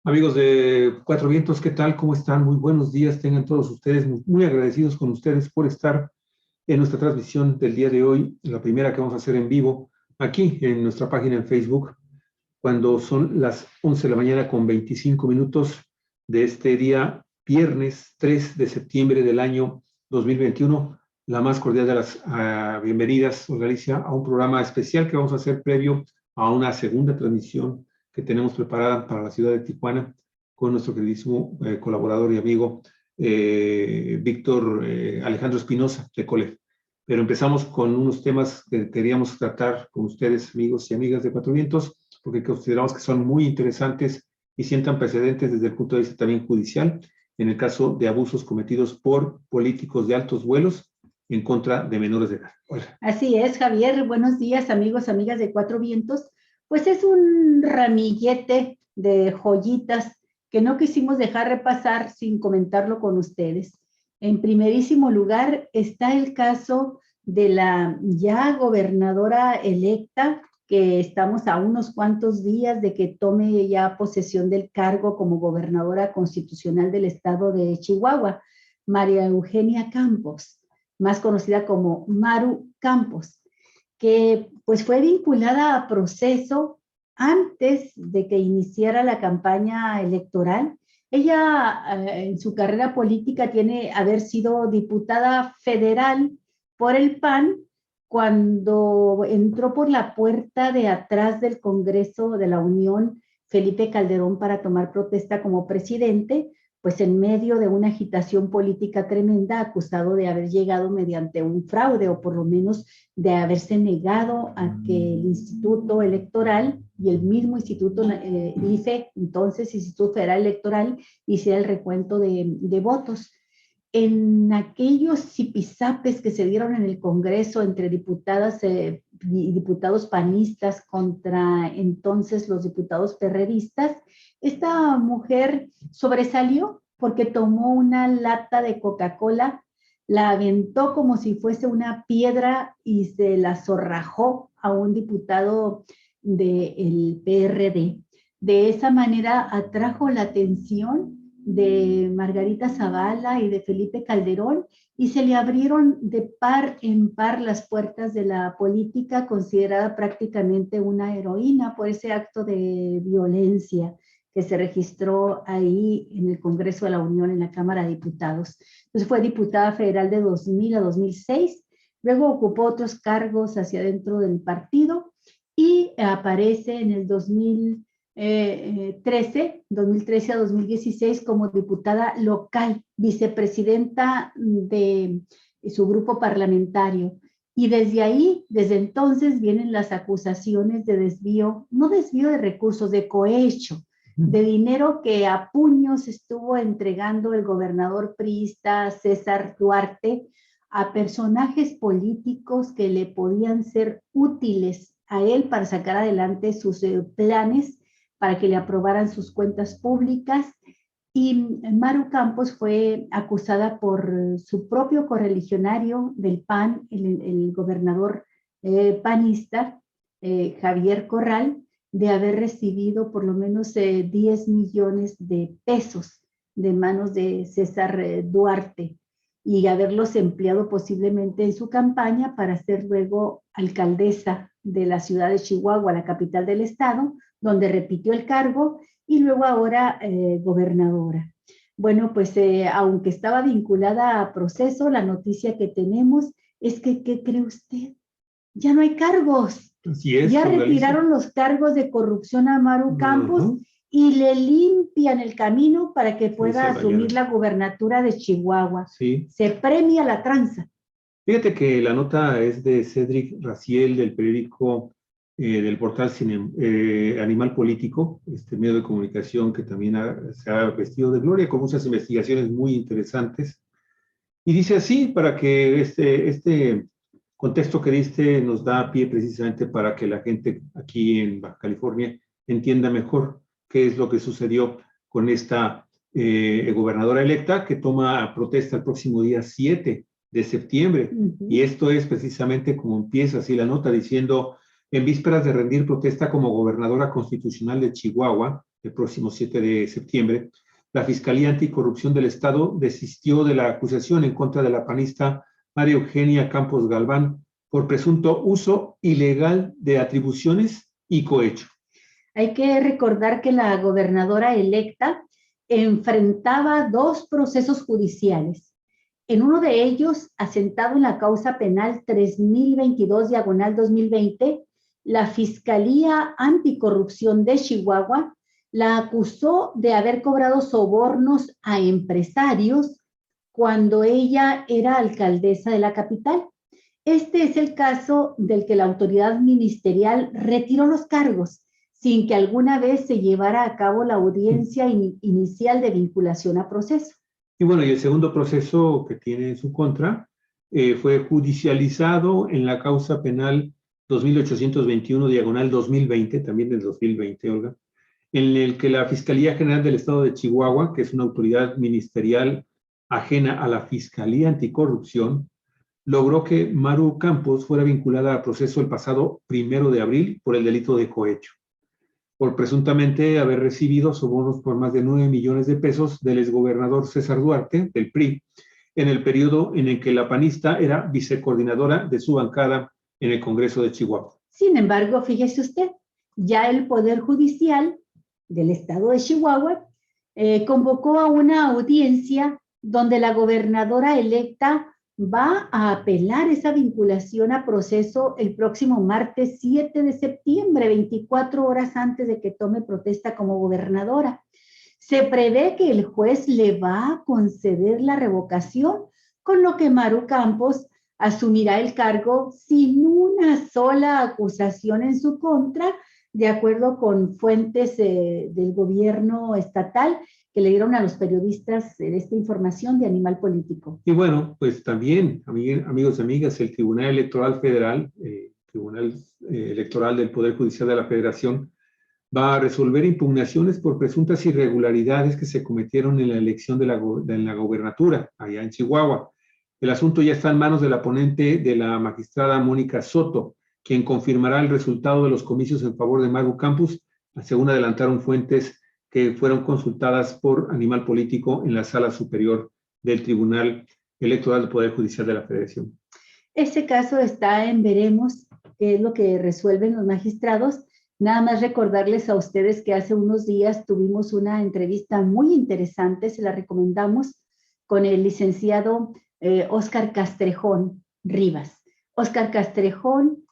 Amigos de Cuatro Vientos, ¿qué tal? ¿Cómo están? Muy buenos días. Tengan todos ustedes, muy agradecidos con ustedes por estar en nuestra transmisión del día de hoy, la primera que vamos a hacer en vivo, aquí en nuestra página en Facebook, cuando son las 11 de la mañana con 25 minutos de este día, viernes 3 de septiembre del año 2021. La más cordial de las bienvenidas, Galicia, a un programa especial que vamos a hacer previo a una segunda transmisión que tenemos preparada para la ciudad de Tijuana con nuestro queridísimo colaborador y amigo Víctor Alejandro Espinosa de COLEF. Pero empezamos con unos temas que queríamos tratar con ustedes, amigos y amigas de Cuatro Vientos, porque consideramos que son muy interesantes y sientan precedentes desde el punto de vista también judicial, en el caso de abusos cometidos por políticos de altos vuelos en contra de menores de edad. Hola. Así es, Javier. Buenos días, amigos, amigas de Cuatro Vientos. Pues es un ramillete de joyitas que no quisimos dejar repasar sin comentarlo con ustedes. En primerísimo lugar está el caso de la ya gobernadora electa, que estamos a unos cuantos días de que tome ya posesión del cargo como gobernadora constitucional del estado de Chihuahua, María Eugenia Campos, más conocida como Maru Campos, que pues fue vinculada a proceso antes de que iniciara la campaña electoral. Ella en su carrera política tiene haber sido diputada federal por el PAN cuando entró por la puerta de atrás del Congreso de la Unión Felipe Calderón para tomar protesta como presidente, pues en medio de una agitación política tremenda, acusado de haber llegado mediante un fraude o por lo menos de haberse negado a que el Instituto Electoral y el mismo Instituto IFE, entonces Instituto Federal Electoral, hiciera el recuento de votos. En aquellos zipizapes que se dieron en el Congreso entre diputadas y diputados panistas contra entonces los diputados perredistas, esta mujer sobresalió porque tomó una lata de Coca-Cola, la aventó como si fuese una piedra y se la zorrajó a un diputado del PRD. De esa manera atrajo la atención de Margarita Zavala y de Felipe Calderón y se le abrieron de par en par las puertas de la política, considerada prácticamente una heroína por ese acto de violencia que se registró ahí en el Congreso de la Unión, en la Cámara de Diputados. Entonces fue diputada federal de 2000 a 2006, luego ocupó otros cargos hacia dentro del partido y aparece en el 2013 a 2016 como diputada local, vicepresidenta de su grupo parlamentario. Y desde ahí, desde entonces, vienen las acusaciones de desvío, no desvío de recursos, de cohecho, de dinero que a puños estuvo entregando el gobernador priista César Duarte a personajes políticos que le podían ser útiles a él para sacar adelante sus planes, para que le aprobaran sus cuentas públicas. Y Maru Campos fue acusada por su propio correligionario del PAN, el gobernador panista, Javier Corral, de haber recibido por lo menos 10 millones de pesos de manos de César Duarte y haberlos empleado posiblemente en su campaña para ser luego alcaldesa de la ciudad de Chihuahua, la capital del estado, donde repitió el cargo y luego ahora gobernadora. Bueno, pues aunque estaba vinculada a proceso, la noticia que tenemos es que, ¿qué cree usted? Ya no hay cargos. Así es, ya retiraron los cargos de corrupción a Maru Campos y le limpian el camino para que pueda asumir la gubernatura de Chihuahua. Sí. Se premia la tranza. Fíjate que la nota es de Cédric Raciel, del periódico del portal Animal Político, este medio de comunicación que también se ha vestido de gloria con muchas investigaciones muy interesantes. Y dice así, para que este contexto que diste nos da pie precisamente para que la gente aquí en Baja California entienda mejor qué es lo que sucedió con esta gobernadora electa que toma protesta el próximo día 7 de septiembre. Y esto es precisamente como empieza así la nota, diciendo: en vísperas de rendir protesta como gobernadora constitucional de Chihuahua, el próximo 7 de septiembre, la Fiscalía Anticorrupción del Estado desistió de la acusación en contra de la panista María Eugenia Campos Galván por presunto uso ilegal de atribuciones y cohecho. Hay que recordar que la gobernadora electa enfrentaba 2 procesos judiciales. En uno de ellos, asentado en la causa penal 3022/2020, la Fiscalía Anticorrupción de Chihuahua la acusó de haber cobrado sobornos a empresarios cuando ella era alcaldesa de la capital. Este es el caso del que la autoridad ministerial retiró los cargos sin que alguna vez se llevara a cabo la audiencia inicial de vinculación a proceso. Y bueno, y el segundo proceso que tiene en su contra fue judicializado en la causa penal 2821/2020, también del 2020, Olga, en el que la Fiscalía General del Estado de Chihuahua, que es una autoridad ministerial ajena a la Fiscalía Anticorrupción, logró que Maru Campos fuera vinculada a proceso el pasado 1 de abril por el delito de cohecho, por presuntamente haber recibido sobornos por más de 9 millones de pesos del exgobernador César Duarte, del PRI, en el periodo en el que la panista era vicecoordinadora de su bancada en el Congreso de Chihuahua. Sin embargo, fíjese usted, ya el Poder Judicial del Estado de Chihuahua convocó a una audiencia donde la gobernadora electa va a apelar esa vinculación a proceso el próximo martes 7 de septiembre, 24 horas antes de que tome protesta como gobernadora. Se prevé que el juez le va a conceder la revocación, con lo que Maru Campos asumirá el cargo sin una sola acusación en su contra, de acuerdo con fuentes del gobierno estatal que le dieron a los periodistas esta información de Animal Político. Y bueno, pues también, amigos y amigas, el Tribunal Electoral Federal, Tribunal Electoral del Poder Judicial de la Federación, va a resolver impugnaciones por presuntas irregularidades que se cometieron en la elección de la gobernatura, allá en Chihuahua. El asunto ya está en manos de la ponente de la magistrada Mónica Soto, quien confirmará el resultado de los comicios en favor de Maru Campos, según adelantaron fuentes que fueron consultadas por Animal Político en la Sala Superior del Tribunal Electoral del Poder Judicial de la Federación. Este caso está en veremos qué es lo que resuelven los magistrados. Nada más recordarles a ustedes que hace unos días tuvimos una entrevista muy interesante, se la recomendamos, con el licenciado Óscar Castrejón Rivas. Óscar Castrejón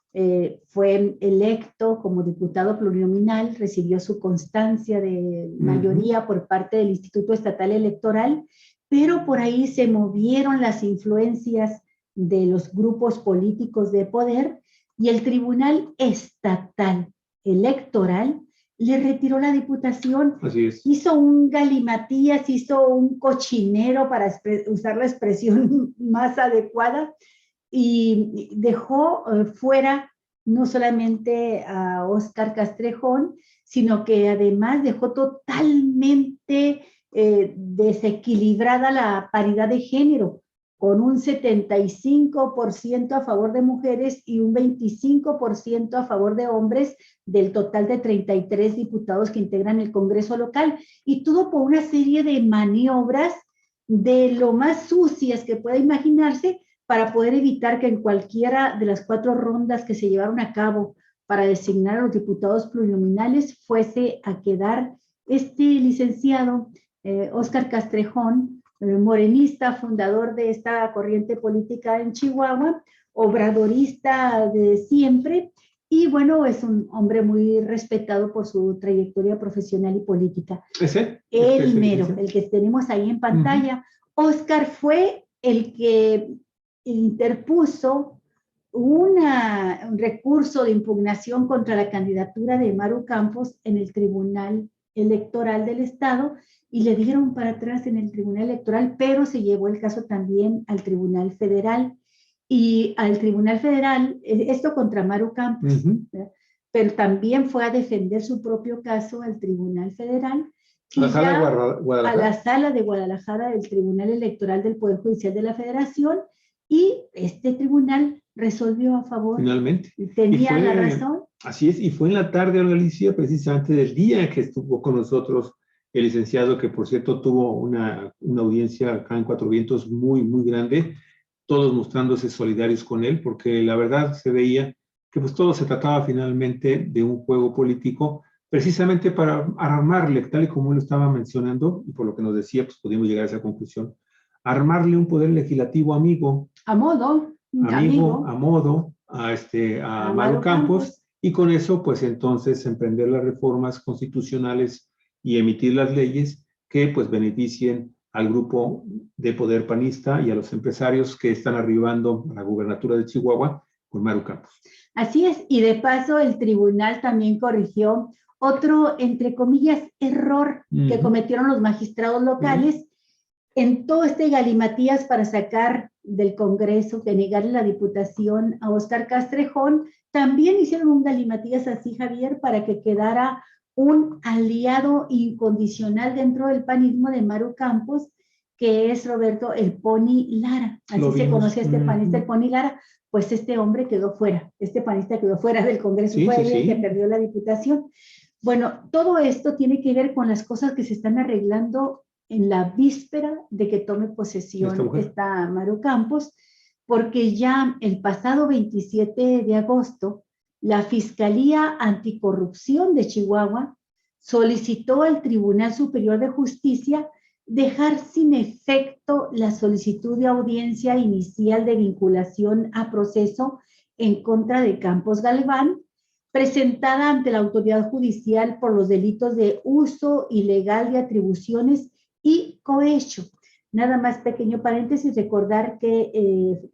fue electo como diputado plurinominal, recibió su constancia de mayoría por parte del Instituto Estatal Electoral, pero por ahí se movieron las influencias de los grupos políticos de poder y el Tribunal Estatal Electoral le retiró la diputación. Así es. Hizo un galimatías, hizo un cochinero, para usar la expresión más adecuada, y dejó fuera no solamente a Óscar Castrejón, sino que además dejó totalmente desequilibrada la paridad de género, con un 75% a favor de mujeres y un 25% a favor de hombres, del total de 33 diputados que integran el Congreso local, y todo por una serie de maniobras de lo más sucias que pueda imaginarse, para poder evitar que en cualquiera de las 4 rondas que se llevaron a cabo para designar a los diputados plurinominales fuese a quedar este licenciado Óscar Castrejón, morenista, fundador de esta corriente política en Chihuahua, obradorista de siempre, y bueno, es un hombre muy respetado por su trayectoria profesional y política. ¿Ese? El mero, el que tenemos ahí en pantalla. Óscar fue el que interpuso un recurso de impugnación contra la candidatura de Maru Campos en el Tribunal Electoral del Estado, y le dieron para atrás en el Tribunal Electoral, pero se llevó el caso también al Tribunal Federal, y al Tribunal Federal, esto contra Maru Campos, pero también fue a defender su propio caso al Tribunal Federal, a la Sala de Guadalajara del Tribunal Electoral del Poder Judicial de la Federación, y este tribunal resolvió a favor. Finalmente. Tenía la razón. Así es, y fue en la tarde, Olga Alicia, precisamente del día que estuvo con nosotros el licenciado, que por cierto tuvo una audiencia acá en Cuatro Vientos muy, muy grande, todos mostrándose solidarios con él, porque la verdad se veía que pues todo se trataba finalmente de un juego político, precisamente para armarle, tal y como él lo estaba mencionando, y por lo que nos decía, pues pudimos llegar a esa conclusión, armarle un poder legislativo amigo, A modo, a modo, a Maru Maru Campos, Campos. y con eso, pues entonces, emprender las reformas constitucionales y emitir las leyes que, pues, beneficien al grupo de poder panista y a los empresarios que están arribando a la gubernatura de Chihuahua con Maru Campos. Así es, y de paso el tribunal también corrigió otro, entre comillas, error que cometieron los magistrados locales en todo este galimatías para sacar del Congreso, que negarle la diputación a Óscar Castrejón. También hicieron un galimatías así, Javier, para que quedara un aliado incondicional dentro del panismo de Maru Campos, que es Roberto el Pony Lara. Así se conoce a este panista, el Pony Lara. Pues este hombre quedó fuera, este panista quedó fuera del Congreso, fue él el que perdió la diputación. Bueno, todo esto tiene que ver con las cosas que se están arreglando en la víspera de que tome posesión esta Maru Campos, porque ya el pasado 27 de agosto, la Fiscalía Anticorrupción de Chihuahua solicitó al Tribunal Superior de Justicia dejar sin efecto la solicitud de audiencia inicial de vinculación a proceso en contra de Campos Galván, presentada ante la autoridad judicial por los delitos de uso ilegal de atribuciones y cohecho. Nada más pequeño paréntesis, recordar que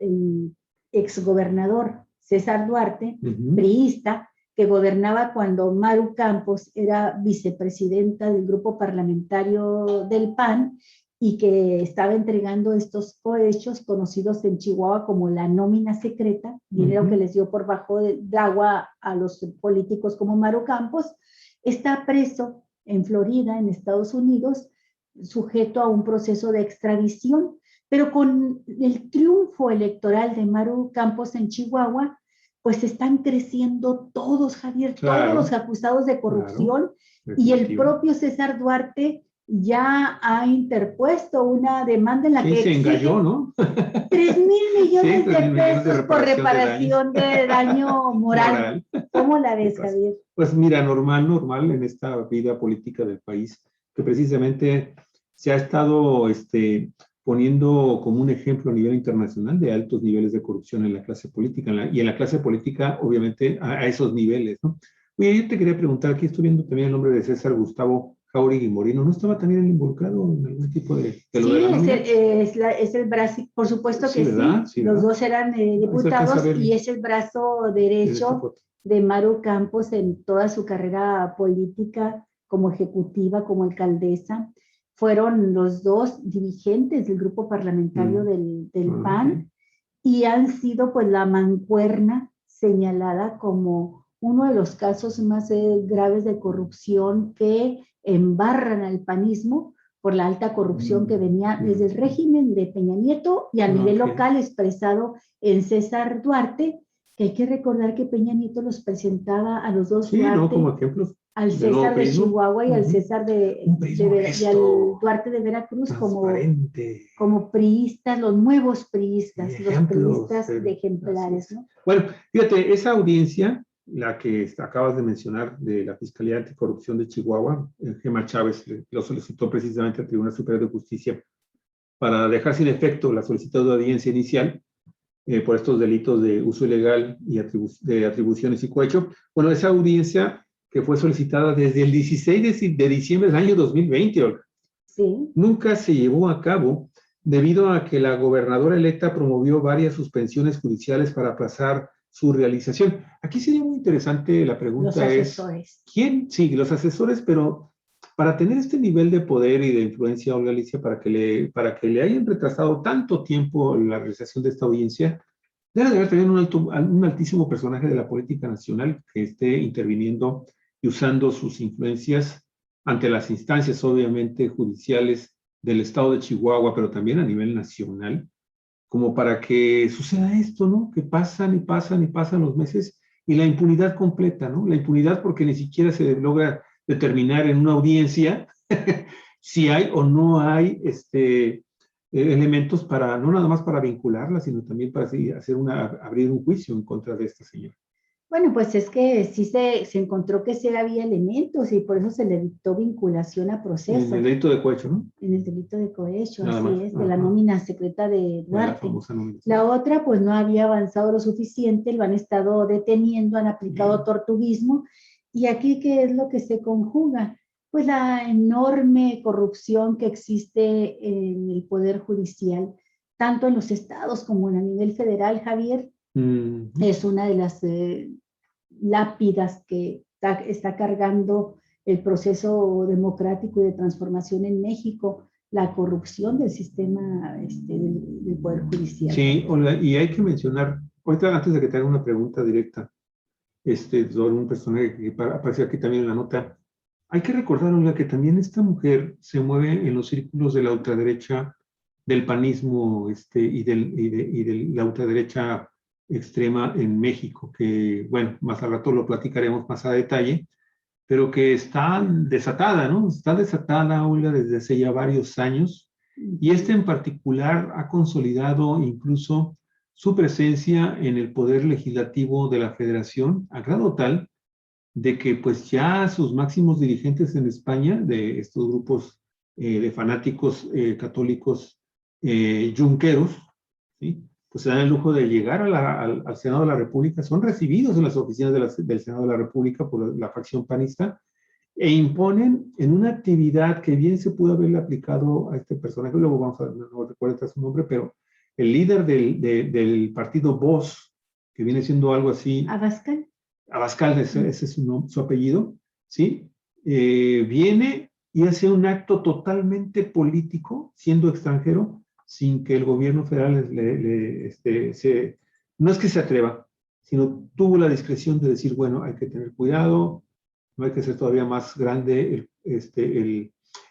el exgobernador César Duarte, priista, que gobernaba cuando Maru Campos era vicepresidenta del grupo parlamentario del PAN y que estaba entregando estos cohechos conocidos en Chihuahua como la nómina secreta, dinero que les dio por bajo de agua a los políticos como Maru Campos, está preso en Florida, en Estados Unidos, sujeto a un proceso de extradición, pero con el triunfo electoral de Maru Campos en Chihuahua, pues están creciendo todos, Javier, todos los acusados de corrupción, y el propio César Duarte ya ha interpuesto una demanda en la que se engalló, ¿no? 3,000 millones de pesos por reparación de daño moral. ¿Cómo la ves, Javier? Pues mira, normal en esta vida política del país, que precisamente se ha estado poniendo como un ejemplo a nivel internacional de altos niveles de corrupción en la clase política, y en la clase política, obviamente, a esos niveles, ¿no? Oye, yo te quería preguntar, aquí estoy viendo también el nombre de César Gustavo Jauregui Moreno, ¿no estaba también involucrado en algún tipo de sí, es el brazo, por supuesto que sí, los dos eran diputados y es el brazo derecho de Maru Campos en toda su carrera política como ejecutiva, como alcaldesa. Fueron los dos dirigentes del grupo parlamentario del PAN y han sido pues la mancuerna señalada como uno de los casos más graves de corrupción que embarran al panismo por la alta corrupción que venía desde el régimen de Peña Nieto y a nivel local expresado en César Duarte, que hay que recordar que Peña Nieto los presentaba a los dos Duarte, como ejemplos, al César de Chihuahua y al César y al Duarte de Veracruz como priistas, los nuevos priistas, los priistas de ejemplares, ¿no? Bueno, fíjate, esa audiencia, la que acabas de mencionar de la Fiscalía Anticorrupción de Chihuahua, Gema Chávez lo solicitó precisamente al Tribunal Superior de Justicia para dejar sin efecto la solicitud de audiencia inicial por estos delitos de uso ilegal y de atribuciones y cohecho. Bueno, esa audiencia que fue solicitada desde el 16 de diciembre del año 2020, Olga, nunca se llevó a cabo debido a que la gobernadora electa promovió varias suspensiones judiciales para aplazar su realización. Aquí sería muy interesante la pregunta. Los asesores. ¿Quién? Sí, los asesores, pero para tener este nivel de poder y de influencia, Olga Alicia, para que le hayan retrasado tanto tiempo la realización de esta audiencia, debe de haber también un altísimo personaje de la política nacional que esté interviniendo y usando sus influencias ante las instancias, obviamente, judiciales del estado de Chihuahua, pero también a nivel nacional, como para que suceda esto, ¿no? Que pasan y pasan y pasan los meses y la impunidad completa, ¿no? La impunidad porque ni siquiera se logra determinar en una audiencia si hay o no hay elementos para, no nada más para vincularla, sino también para hacer abrir un juicio en contra de esta señora. Bueno, pues es que sí se encontró que sí había elementos y por eso se le dictó vinculación a proceso. En el delito de cohecho, ¿no? En el delito de cohecho, Nada así más. es, de la nómina secreta de De la Duarte. famosa nómina. La otra, pues no había avanzado lo suficiente, lo han estado deteniendo, han aplicado tortuguismo. Y aquí, ¿qué es lo que se conjuga? Pues la enorme corrupción que existe en el Poder Judicial, tanto en los estados como a nivel federal, Javier. Es una de las lápidas que está cargando el proceso democrático y de transformación en México, la corrupción del sistema del Poder Judicial. Sí, Olga, y hay que mencionar, ahorita antes de que te haga una pregunta directa, sobre un personaje que aparece aquí también en la nota, hay que recordar, Olga, que también esta mujer se mueve en los círculos de la ultraderecha, del panismo y de la ultraderecha extrema en México, que, bueno, más al rato lo platicaremos más a detalle, pero que está desatada, ¿no? Está desatada, Olga, desde hace ya varios años, y en particular ha consolidado incluso su presencia en el poder legislativo de la Federación, a grado tal de que pues ya sus máximos dirigentes en España, de estos grupos de fanáticos católicos yunqueros, ¿sí? Pues se dan el lujo de llegar al Senado de la República, son recibidos en las oficinas del Senado de la República por la facción panista e imponen en una actividad que bien se pudo haberle aplicado a este personaje, luego vamos a ver, no recuerdo su nombre, pero el líder del partido Vox, que viene siendo algo así. Abascal. Abascal, ese es su apellido, ¿sí? Viene y hace un acto totalmente político, siendo extranjero, sin que el gobierno federal no es que se atreva, sino tuvo la discreción de decir, bueno, hay que tener cuidado, no hay que ser todavía más grande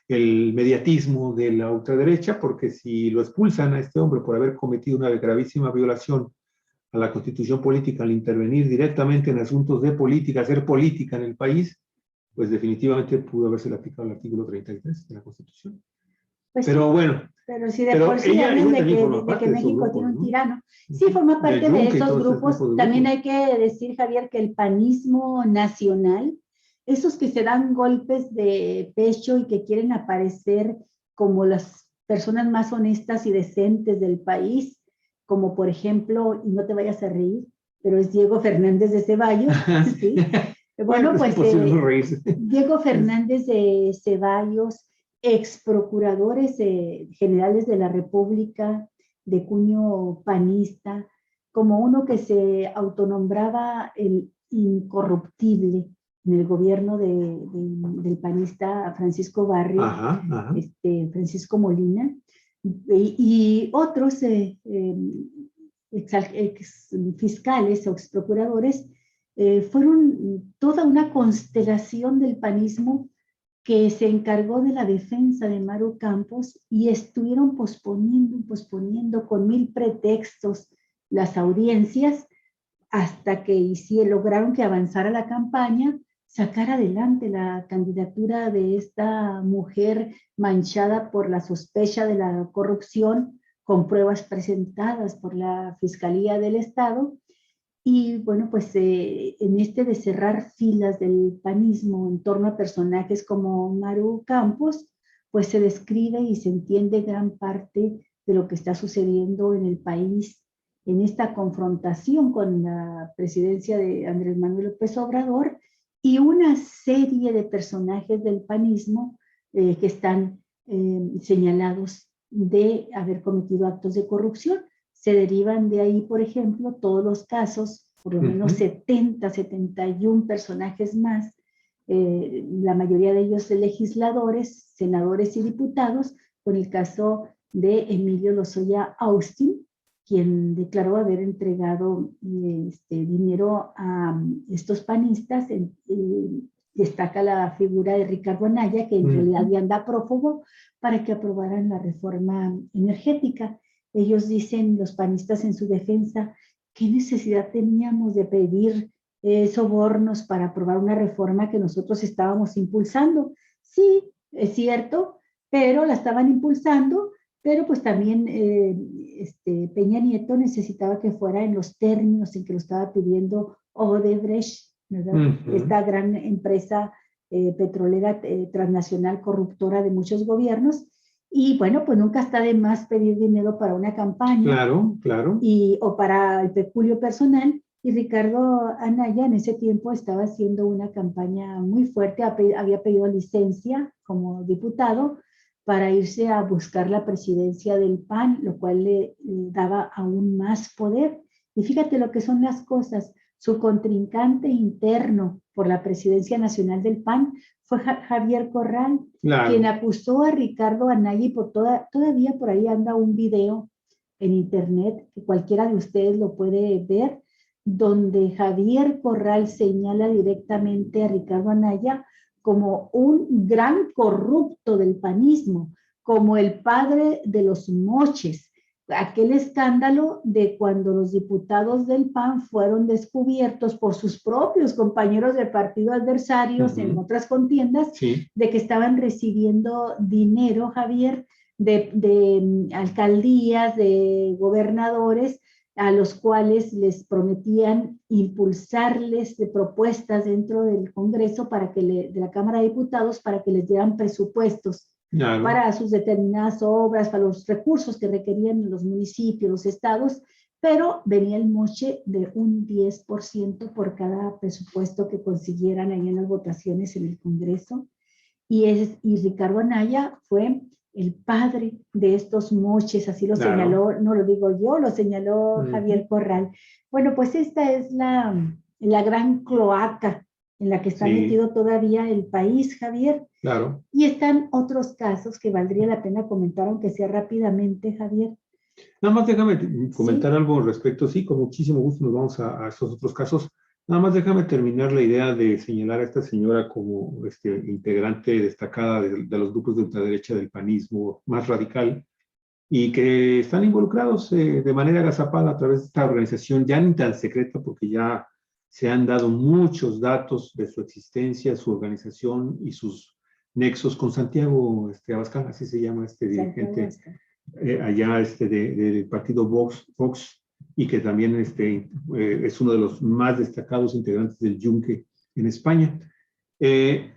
el mediatismo de la ultraderecha, porque si lo expulsan a este hombre por haber cometido una gravísima violación a la Constitución política al intervenir directamente en asuntos de política, hacer política en el país, pues definitivamente pudo haberse aplicado el artículo 33 de la Constitución. Pues pero sí, bueno. Pero si de por sí hablan de que México tiene un tirano. Sí, forma parte de esos grupos. También hay que decir, Javier, que el panismo nacional, esos que se dan golpes de pecho y que quieren aparecer como las personas más honestas y decentes del país, como por ejemplo, y no te vayas a reír, pero es Diego Fernández de Ceballos, ¿sí? Bueno, pues Diego Fernández de Ceballos, ex procuradores generales de la República de cuño panista, como uno que se autonombraba el incorruptible en el gobierno del panista Francisco Barrio, Francisco Molina, y otros ex fiscales o ex procuradores, fueron toda una constelación del panismo que se encargó de la defensa de Maru Campos y estuvieron posponiendo con 1000 pretextos las audiencias hasta que lograron que avanzara la campaña, sacar adelante la candidatura de esta mujer manchada por la sospecha de la corrupción con pruebas presentadas por la Fiscalía del Estado. Y bueno, pues en de cerrar filas del panismo en torno a personajes como Maru Campos, pues se describe y se entiende gran parte de lo que está sucediendo en el país en esta confrontación con la presidencia de Andrés Manuel López Obrador y una serie de personajes del panismo que están señalados de haber cometido actos de corrupción. Se derivan de ahí, por ejemplo, todos los casos, por lo menos 70, 71 personajes más, la mayoría de ellos legisladores, senadores y diputados, con el caso de Emilio Lozoya Austin, quien declaró haber entregado dinero a estos panistas. Destaca la figura de Ricardo Anaya, que en realidad ya anda prófugo, para que aprobaran la reforma energética. Ellos dicen, los panistas en su defensa, ¿qué necesidad teníamos de pedir sobornos para aprobar una reforma que nosotros estábamos impulsando. Sí, es cierto, pero la estaban impulsando, pero pues también Peña Nieto necesitaba que fuera en los términos en que lo estaba pidiendo Odebrecht, ¿verdad? Esta gran empresa petrolera transnacional corruptora de muchos gobiernos. Y bueno, pues nunca está de más pedir dinero para una campaña. Claro, claro. O para el peculio personal. Y Ricardo Anaya en ese tiempo estaba haciendo una campaña muy fuerte, había pedido licencia como diputado para irse a buscar la presidencia del PAN, lo cual le daba aún más poder. Y fíjate lo que son las cosas. Su contrincante interno por la presidencia nacional del PAN fue Javier Corral, Claro. quien acusó a Ricardo Anaya, y todavía por ahí anda un video en internet, que cualquiera de ustedes lo puede ver, donde Javier Corral señala directamente a Ricardo Anaya como un gran corrupto del panismo, como el padre de los moches. Aquel escándalo de cuando los diputados del PAN fueron descubiertos por sus propios compañeros de partido adversarios en otras contiendas, de que estaban recibiendo dinero, Javier, de alcaldías, de gobernadores, a los cuales les prometían impulsarles de propuestas dentro del Congreso de la Cámara de Diputados para que les dieran presupuestos para sus determinadas obras, para los recursos que requerían los municipios, los estados, pero venía el moche de un 10% por cada presupuesto que consiguieran ahí en las votaciones en el Congreso. Y Ricardo Anaya fue el padre de estos moches, así lo señaló, no lo digo yo, lo señaló Javier Corral. Bueno, pues esta es la gran cloaca en la que está metido todavía el país, Javier. Claro. Y están otros casos que valdría la pena comentar, aunque sea rápidamente, Javier. Nada más déjame comentar algo al respecto. Sí, con muchísimo gusto nos vamos a estos otros casos. Nada más déjame terminar la idea de señalar a esta señora como integrante destacada de los grupos de ultraderecha del panismo más radical y que están involucrados de manera agazapada a través de esta organización ya ni tan secreta, porque ya se han dado muchos datos de su existencia, su organización y sus nexos con Santiago Abascal, así se llama este dirigente allá del partido Vox, y que también es uno de los más destacados integrantes del Yunque en España. Hay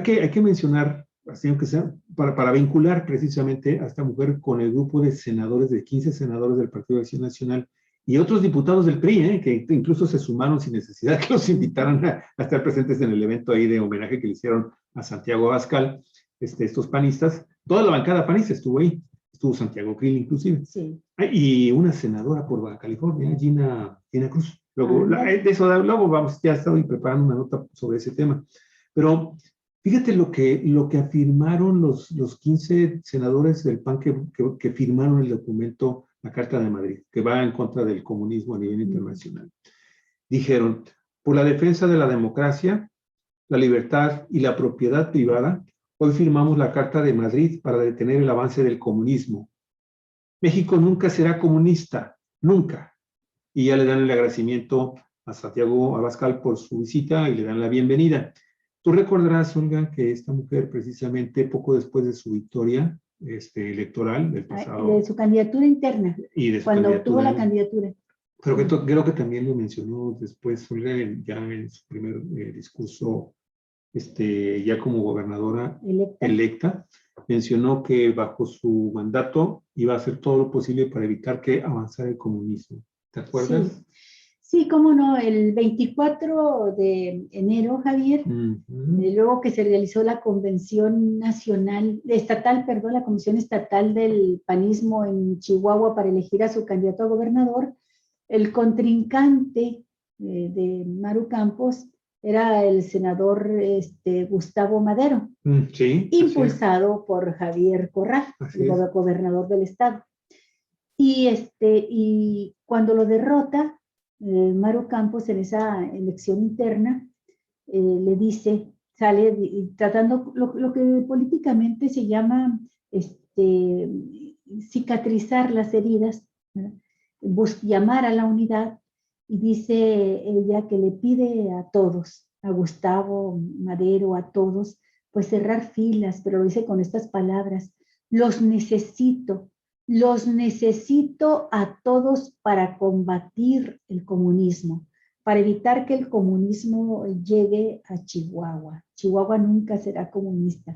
que mencionar, así aunque sea, para vincular precisamente a esta mujer con el grupo de senadores, de 15 senadores del Partido de Acción Nacional y otros diputados del PRI, que incluso se sumaron sin necesidad que los invitaran a estar presentes en el evento ahí de homenaje que le hicieron a Santiago Abascal, estos panistas. Toda la bancada panista estuvo ahí. Estuvo Santiago Krill inclusive. Sí. Y una senadora por Baja California, Gina Cruz. Luego, ya estoy preparando una nota sobre ese tema. Pero fíjate lo que afirmaron los 15 senadores del PAN que firmaron el documento, la Carta de Madrid, que va en contra del comunismo a nivel internacional. Dijeron, por la defensa de la democracia, la libertad y la propiedad privada, hoy firmamos la Carta de Madrid para detener el avance del comunismo. México nunca será comunista, nunca. Y ya le dan el agradecimiento a Santiago Abascal por su visita y le dan la bienvenida. Tú recordarás, Olga, que esta mujer, precisamente poco después de su victoria electoral del pasado. De su candidatura interna. Y de su cuando candidatura, obtuvo la candidatura. Pero creo que también lo mencionó después, Olga, ya en su primer discurso, ya como gobernadora electa, mencionó que bajo su mandato iba a hacer todo lo posible para evitar que avanzara el comunismo. ¿Te acuerdas? Sí, cómo no, el 24 de enero, Javier, luego que se realizó la convención la Comisión Estatal del Panismo en Chihuahua para elegir a su candidato a gobernador, el contrincante de Maru Campos era el senador Gustavo Madero, impulsado por Javier Corral, el gobernador del estado. Y cuando lo derrota, Maru Campos en esa elección interna le dice, sale tratando lo que políticamente se llama cicatrizar las heridas, llamar a la unidad, y dice ella que le pide a todos, a Gustavo Madero, a todos, pues cerrar filas, pero lo dice con estas palabras: los necesito a todos para combatir el comunismo, para evitar que el comunismo llegue a Chihuahua. Chihuahua nunca será comunista.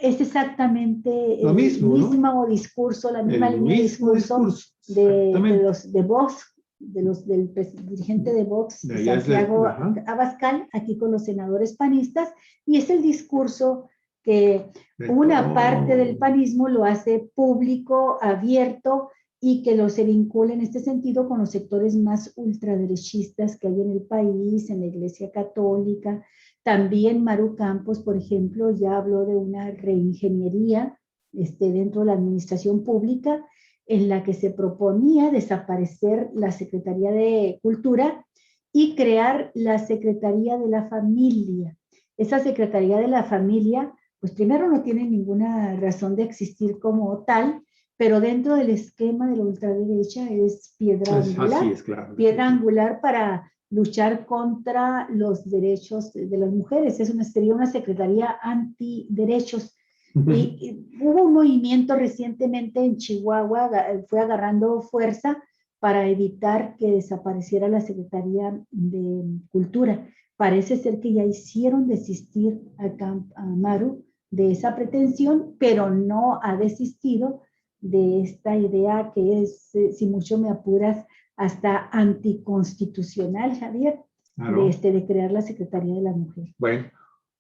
Es exactamente Lo el mismo, ¿no? mismo discurso, la misma El línea de mismo discurso exactamente. de Vox, del dirigente de Vox, De allá es Santiago ajá, Abascal, aquí con los senadores panistas, y es el discurso que de una parte del todo. panismo lo hace público, abierto, y que se vincula en este sentido con los sectores más ultraderechistas que hay en el país, en la Iglesia Católica. También Maru Campos, por ejemplo, ya habló de una reingeniería dentro de la administración pública en la que se proponía desaparecer la Secretaría de Cultura y crear la Secretaría de la Familia. Esa Secretaría de la Familia, pues primero no tiene ninguna razón de existir como tal, pero dentro del esquema de la ultraderecha es Así es, claro. piedra angular para luchar contra los derechos de las mujeres. Sería una secretaría antiderechos. Y hubo un movimiento recientemente en Chihuahua, fue agarrando fuerza para evitar que desapareciera la Secretaría de Cultura. Parece ser que ya hicieron desistir a Maru de esa pretensión, pero no ha desistido de esta idea que es, si mucho me apuras, hasta anticonstitucional, Javier, Claro. de crear la Secretaría de la Mujer. Bueno,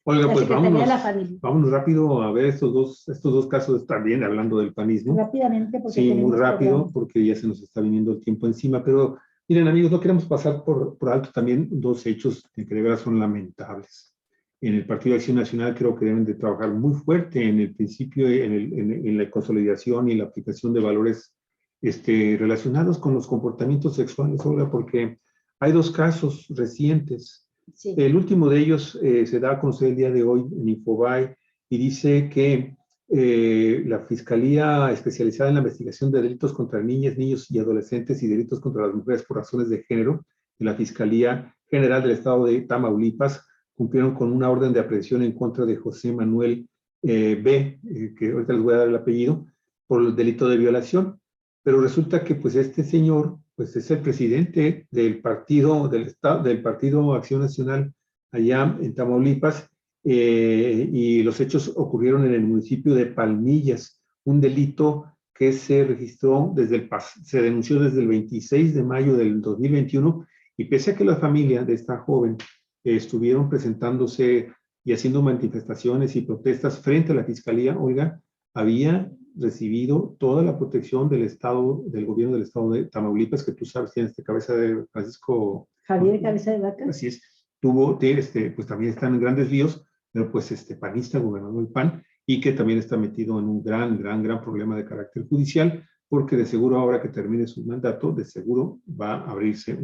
Olga, La pues Secretaría de la Familia. vámonos rápido a ver estos dos casos también, hablando del panismo. Rápidamente, porque Sí, muy tenemos rápido, programas. porque ya se nos está viniendo el tiempo encima, pero miren, amigos, no queremos pasar por alto también dos hechos que de verdad son lamentables. En el Partido de Acción Nacional creo que deben de trabajar muy fuerte en el principio, en la consolidación y la aplicación de valores relacionados con los comportamientos sexuales, Olga, porque hay dos casos recientes. Sí. El último de ellos se da a conocer el día de hoy en Infobae y dice que la Fiscalía Especializada en la Investigación de Delitos contra Niñas, Niños y Adolescentes y Delitos contra las Mujeres por Razones de Género de la Fiscalía General del Estado de Tamaulipas cumplieron con una orden de aprehensión en contra de José Manuel B., que ahorita les voy a dar el apellido, por el delito de violación. Pero resulta que pues este señor pues es el presidente del partido del Partido Acción Nacional allá en Tamaulipas, y los hechos ocurrieron en el municipio de Palmillas, un delito que se registró se denunció desde el 26 de mayo del 2021, y pese a que la familia de esta joven estuvieron presentándose y haciendo manifestaciones y protestas frente a la fiscalía, Olga, había recibido toda la protección del Estado, del gobierno del Estado de Tamaulipas, que tú sabes, tiene cabeza de Francisco Javier Cabeza de Vaca. Así es. Pues también están en grandes líos, pero pues panista, gobernador del PAN, y que también está metido en un gran problema de carácter judicial, porque de seguro ahora que termine su mandato, de seguro va a abrirse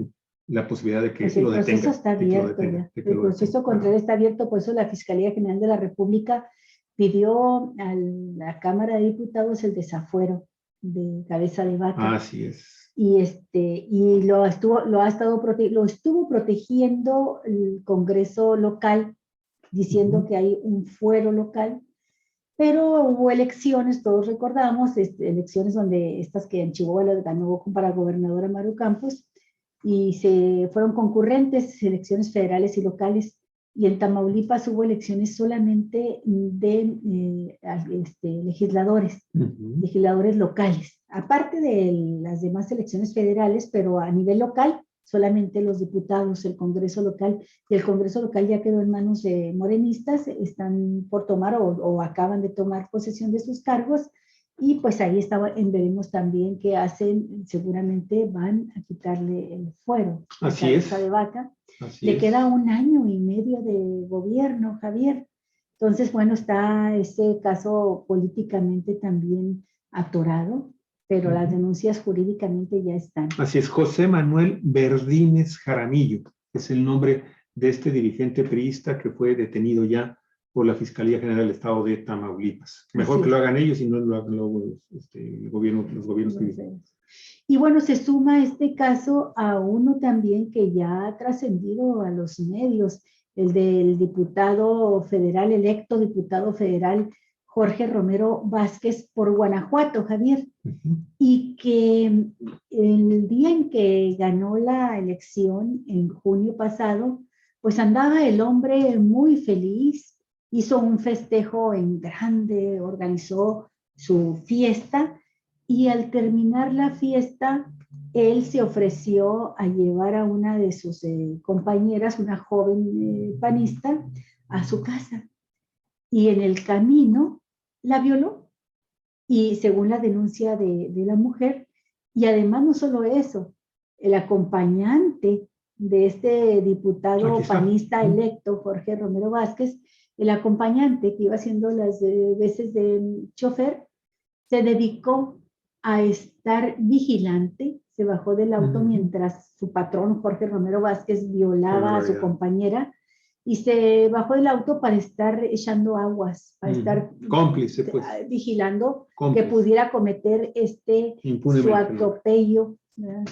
la posibilidad de que pues lo detenga. El proceso está abierto ya. El proceso contra él está abierto, por eso la Fiscalía General de la República pidió a la Cámara de Diputados el desafuero de Cabeza de Vaca. Así es. Y lo estuvo protegiendo el Congreso local, diciendo que hay un fuero local, pero hubo elecciones, todos recordamos, elecciones donde estas que en Chihuahua las ganó para gobernadora Maru Campos, y se fueron concurrentes, elecciones federales y locales, y en Tamaulipas hubo elecciones solamente de legisladores, legisladores locales, aparte de las demás elecciones federales, pero a nivel local, solamente los diputados, el Congreso local, y el Congreso local ya quedó en manos de morenistas, están por tomar o acaban de tomar posesión de sus cargos, y pues ahí veremos también qué hacen, seguramente van a quitarle el fuero a Cabeza de Vaca. Le queda 1 año y medio de gobierno, Javier. Entonces, bueno, está ese caso políticamente también atorado, pero las denuncias jurídicamente ya están. Así es, José Manuel Verdines Jaramillo es el nombre de este dirigente priista que fue detenido ya por la Fiscalía General del Estado de Tamaulipas. Mejor que lo hagan ellos y no lo hagan luego los gobiernos civiles. Y bueno, se suma este caso a uno también que ya ha trascendido a los medios, el del diputado federal, electo diputado federal Jorge Romero Vázquez por Guanajuato, Javier. Y que el día en que ganó la elección, en junio pasado, pues andaba el hombre muy feliz, hizo un festejo en grande, organizó su fiesta, y al terminar la fiesta, él se ofreció a llevar a una de sus compañeras, una joven panista, a su casa. Y en el camino la violó. Y según la denuncia de la mujer, y además no solo eso, el acompañante de este diputado panista electo, Jorge Romero Vázquez, el acompañante que iba haciendo las veces de chofer, se dedicó a estar vigilante, se bajó del auto mientras su patrón, Jorge Romero Vázquez, violaba a su compañera, y se bajó del auto para estar echando aguas, para estar cómplice, pues, vigilando que pudiera cometer su atropello,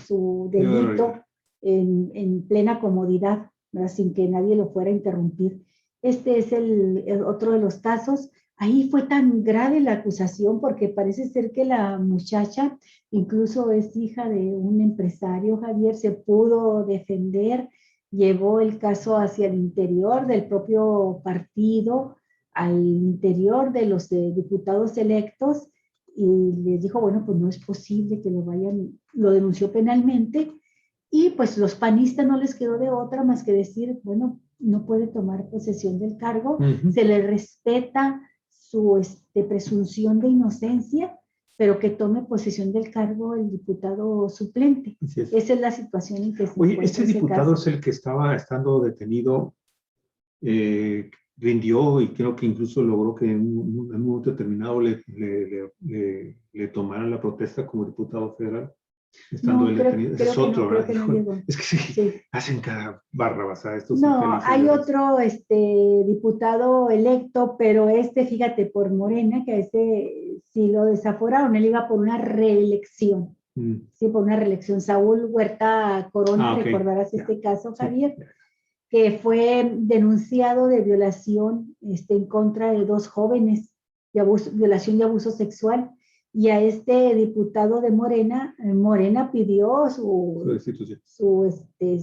su delito en plena comodidad, ¿verdad? Sin que nadie lo fuera a interrumpir. Este es el otro de los casos. Ahí fue tan grave la acusación porque parece ser que la muchacha incluso es hija de un empresario, Javier, se pudo defender, llevó el caso hacia el interior del propio partido, al interior de los diputados electos, y les dijo, bueno, pues no es posible que lo denunció penalmente, y pues los panistas no les quedó de otra más que decir, bueno, no puede tomar posesión del cargo, se le respeta su presunción de inocencia, pero que tome posesión del cargo el diputado suplente. Esa es la situación en que se encuentra. Oye, este diputado es el que estaba estando detenido, rindió y creo que incluso logró que en un momento determinado le tomaran la protesta como diputado federal. Estando no, detenido. Ese es otro, ¿verdad? Es que sí, hacen cada barra basada estos. No, hay otro diputado electo, pero fíjate, por Morena, que si lo desaforaron, él iba por una reelección. Sí, por una reelección. Saúl Huerta Corona, recordarás este caso, Javier, que fue denunciado de violación en contra de 2 jóvenes, violación y abuso sexual. Y a este diputado de Morena, Morena pidió que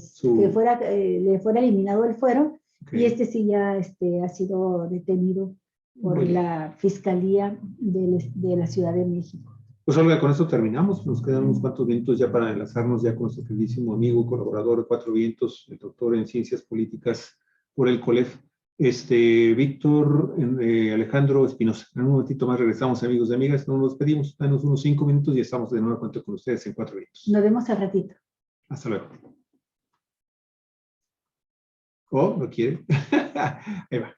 le fuera eliminado el fuero, y sí ya ha sido detenido por la Fiscalía de la Ciudad de México. Pues Olga, con esto terminamos, nos quedan unos cuantos minutos ya para enlazarnos ya con nuestro queridísimo amigo, colaborador de Cuatro Vientos, el doctor en Ciencias Políticas por el COLEF, Víctor Alejandro Espinosa. En un momentito más regresamos, amigos y amigas, no nos despedimos, danos unos 5 minutos y estamos de nuevo cuenta con ustedes en Cuatro Vientos. Nos vemos al ratito. Hasta luego. ¿Oh, no quiere? Ahí va.